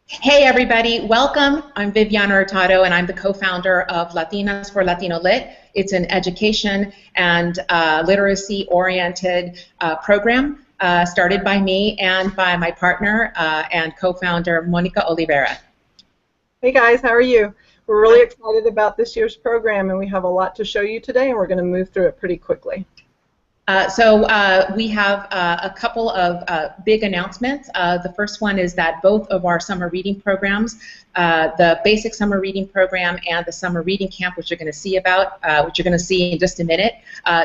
Hey everybody, welcome. I'm Viviana Hurtado and I'm the co-founder of Latinas for Latino Lit. It's an education and literacy-oriented program started by me and by my partner and co-founder, Monica Olivera. Hey guys, how are you? We're really excited about this year's program and we have a lot to show you today and we're going to move through it pretty quickly. We have a couple of big announcements. The first one is that both of our summer reading programs, the basic summer reading program and the summer reading camp, which you're going to see in just a minute,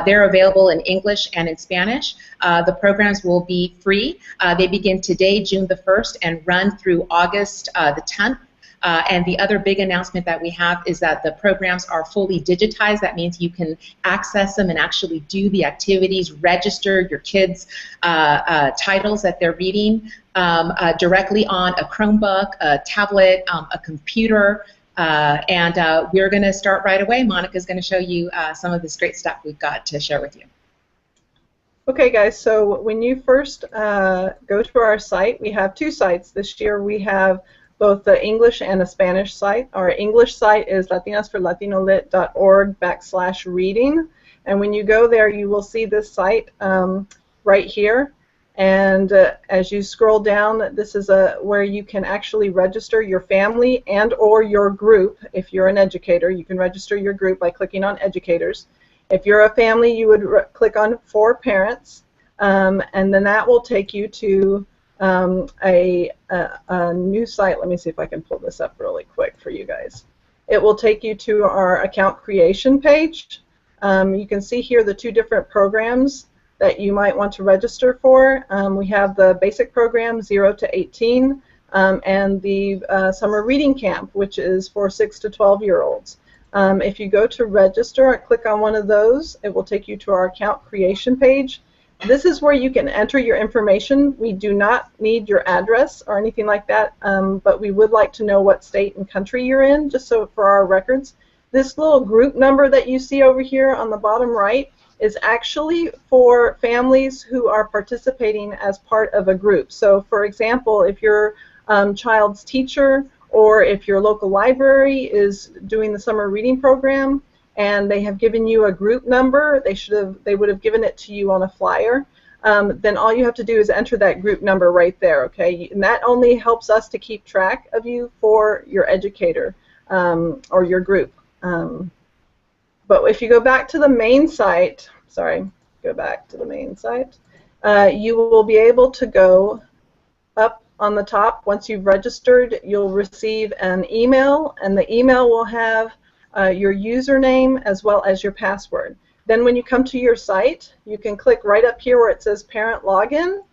they're available in English and in Spanish. The programs will be free. They begin today, June the 1st, and run through August the 10th. And the other big announcement that we have is that the programs are fully digitized. That means you can access them and actually do the activities, register your kids' titles that they're reading directly on a Chromebook, a tablet, a computer, and we're going to start right away. Monica's going to show you some of this great stuff we've got to share with you. Okay guys, so when you first go to our site, we have two sites. This year we have both the English and a Spanish site. Our English site is latinasforlatinolit.org/reading, and when you go there you will see this site right here, and as you scroll down, this is where you can actually register your family and or your group. If you're an educator, you can register your group by clicking on educators. If you're a family, you would click on for parents, and then that will take you to a new site. Let me see if I can pull this up really quick for you guys. It will take you to our account creation page. You can see here the two different programs that you might want to register for. We have the basic program 0 to 18 and the summer reading camp, which is for 6 to 12-year-olds. If you go to register and click on one of those, it will take you to our account creation page. This is where you can enter your information. We do not need your address or anything like that, but we would like to know what state and country you're in, just so for our records. This little group number that you see over here on the bottom right is actually for families who are participating as part of a group. So for example, if your child's teacher or if your local library is doing the summer reading program, and they have given you a group number, they would have given it to you on a flyer, then all you have to do is enter that group number right there, okay? And that only helps us to keep track of you for your educator or your group. But if you go back to the main site, you will be able to go up on the top. Once you've registered, you'll receive an email, and the email will have your username as well as your password. Then when you come to your site, you can click right up here where it says Parent Login.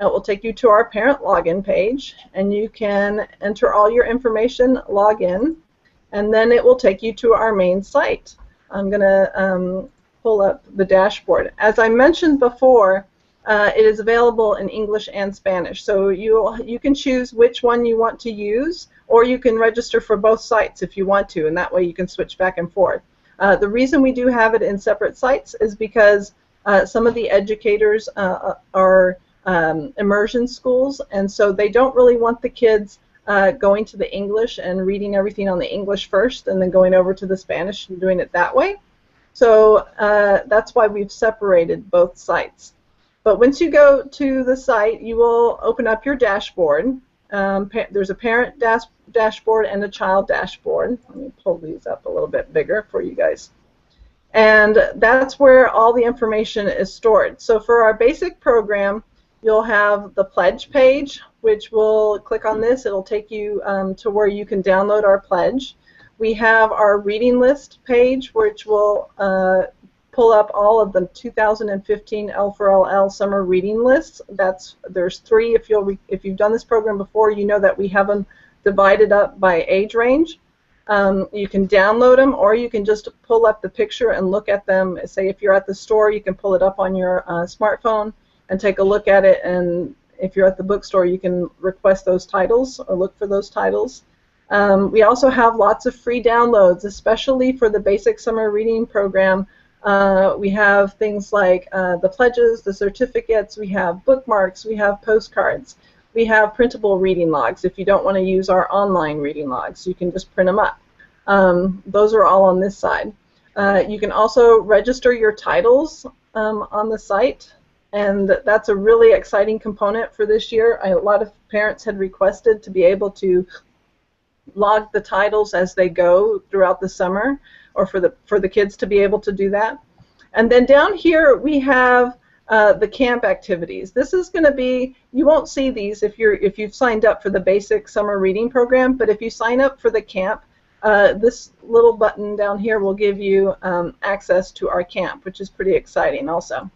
It will take you to our Parent Login page, and you can enter all your information, log in, and then it will take you to our main site. I'm going to pull up the dashboard. As I mentioned before, it is available in English and Spanish, so you can choose which one you want to use, or you can register for both sites if you want to, and that way you can switch back and forth. The reason we do have it in separate sites is because some of the educators are immersion schools, and so they don't really want the kids going to the English and reading everything on the English first and then going over to the Spanish and doing it that way. So that's why we've separated both sites. But once you go to the site, you will open up your dashboard. There's a parent dashboard and a child dashboard. Let me pull these up a little bit bigger for you guys. And that's where all the information is stored. So for our basic program, you'll have the pledge page, which will click on this. It'll take you to where you can download our pledge. We have our reading list page, which will pull up all of the 2015 L4LL summer reading lists. There's 3. If you've done this program before, you know that we have them divided up by age range. You can download them, or you can just pull up the picture and look at them. Say if you're at the store, you can pull it up on your smartphone and take a look at it, and if you're at the bookstore, you can request those titles or look for those titles. We also have lots of free downloads, especially for the basic summer reading program. We have things like the pledges, the certificates, we have bookmarks, we have postcards. we have printable reading logs. If you don't want to use our online reading logs, you can just print them up. Those are all on this side. You can also register your titles on the site, and that's a really exciting component for this year. A lot of parents had requested to be able to log the titles as they go throughout the summer, or for the kids to be able to do that. And then down here we have the camp activities. This is going to be, you won't see these if you've signed up for the basic summer reading program, but if you sign up for the camp, this little button down here will give you access to our camp, which is pretty exciting also.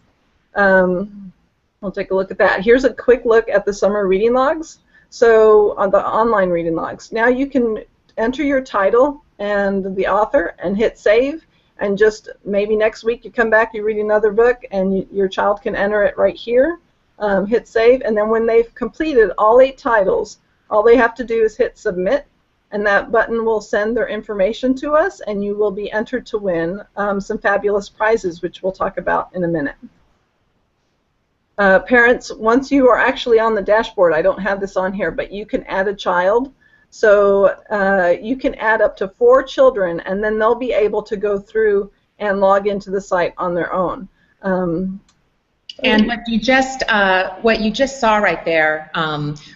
We'll take a look at that. Here's a quick look at the summer reading logs. So on the online reading logs, now you can enter your title and the author and hit save, and just maybe next week you come back, you read another book, and your child can enter it right here. Hit save, and then when they've completed all 8 titles, all they have to do is hit submit, and that button will send their information to us, and you will be entered to win some fabulous prizes, which we'll talk about in a minute. Parents, once you are actually on the dashboard, I don't have this on here, but you can add a child. So you can add up to 4 children, and then they'll be able to go through and log into the site on their own. And what you just saw right there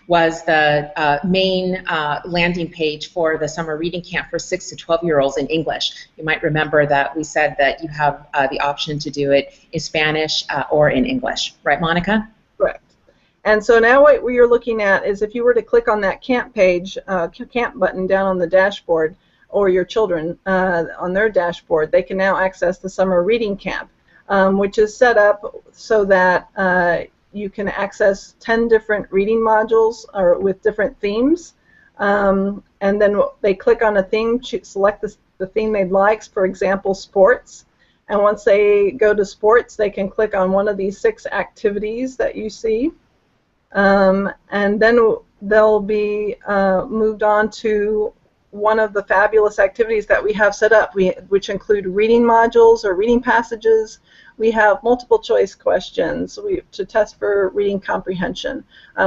was the main landing page for the summer reading camp for 6 to 12-year-olds in English. You might remember that we said that you have the option to do it in Spanish or in English, right, Monica? Correct. And so now what you're looking at is, if you were to click on that camp page, camp button down on the dashboard, or your children on their dashboard, they can now access the summer reading camp. Which is set up so that you can access 10 different reading modules or with different themes. And then they click on a theme, select the theme they'd like, for example, sports. And once they go to sports, they can click on one of these 6 activities that you see. And then they'll be moved on to one of the fabulous activities that we have set up, which include reading modules or reading passages. We have multiple choice questions to test for reading comprehension.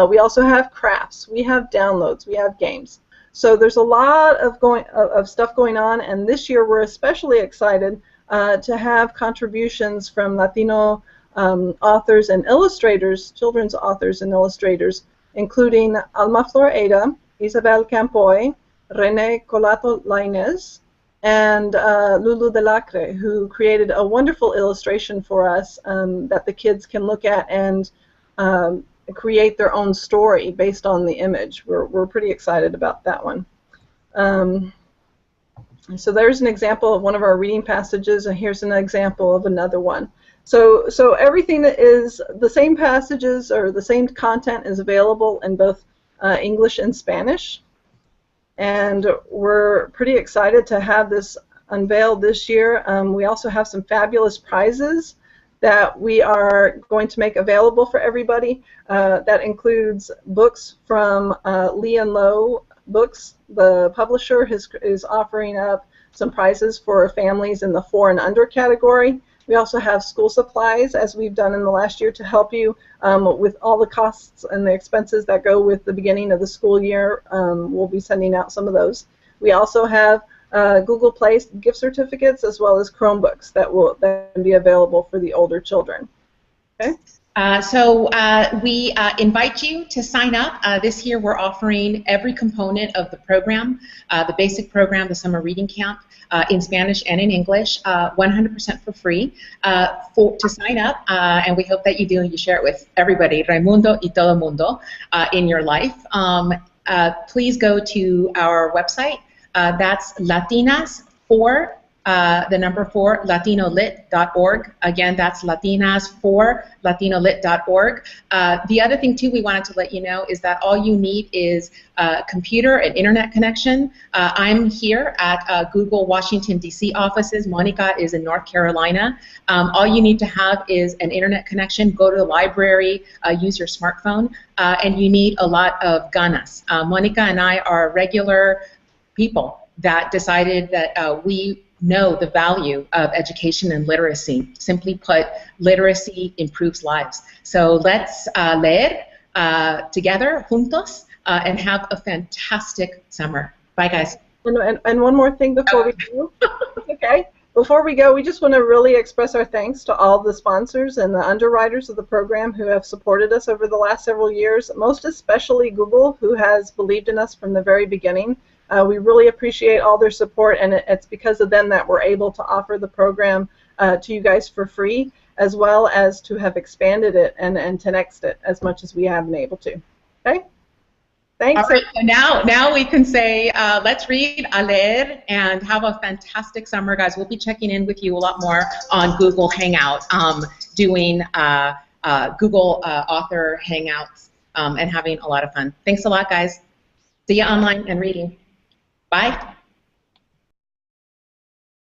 We also have crafts, we have downloads, we have games. So there's a lot of stuff going on, and this year we're especially excited to have contributions from Latino authors and illustrators, children's authors and illustrators, including Alma Floreda, Isabel Campoy, Rene Colato Lainez, and Lulu Delacre, who created a wonderful illustration for us that the kids can look at and create their own story based on the image. We're pretty excited about that one. So there's an example of one of our reading passages, and here's an example of another one. So everything is the same passages, or the same content is available in both English and Spanish. And we're pretty excited to have this unveiled this year. We also have some fabulous prizes that we are going to make available for everybody. That includes books from Lee and Low Books. The publisher is offering up some prizes for families in the 4 and under category. We also have school supplies, as we've done in the last year, to help you with all the costs and the expenses that go with the beginning of the school year. We'll be sending out some of those. We also have Google Play gift certificates, as well as Chromebooks that will then be available for the older children. Okay. We invite you to sign up. This year we're offering every component of the program, the basic program, the summer reading camp, in Spanish and in English, 100% for free to sign up, and we hope that you do and you share it with everybody, Raimundo y todo mundo, in your life. Please go to our website. That's Latinas4, the number 4, latinolit.org. Again, that's Latinas4, latinolit.org. The other thing, too, we wanted to let you know is that all you need is a computer and internet connection. I'm here at Google Washington, D.C. offices. Monica is in North Carolina. All you need to have is an internet connection. Go to the library, use your smartphone, and you need a lot of ganas. Monica and I are regular people that decided that we know the value of education and literacy. Simply put, literacy improves lives. So let's leer, together, juntos, and have a fantastic summer. Bye, guys. And one more thing before we go. Okay. Before we go, we just want to really express our thanks to all the sponsors and the underwriters of the program who have supported us over the last several years, most especially Google, who has believed in us from the very beginning. We really appreciate all their support, and it's because of them that we're able to offer the program to you guys for free, as well as to have expanded it and to next it as much as we have been able to. Okay? Thanks. All right, so now we can say, let's read, a leer, and have a fantastic summer, guys. We'll be checking in with you a lot more on Google Hangout, doing Google Author Hangouts, and having a lot of fun. Thanks a lot, guys. See you online and reading. Bye.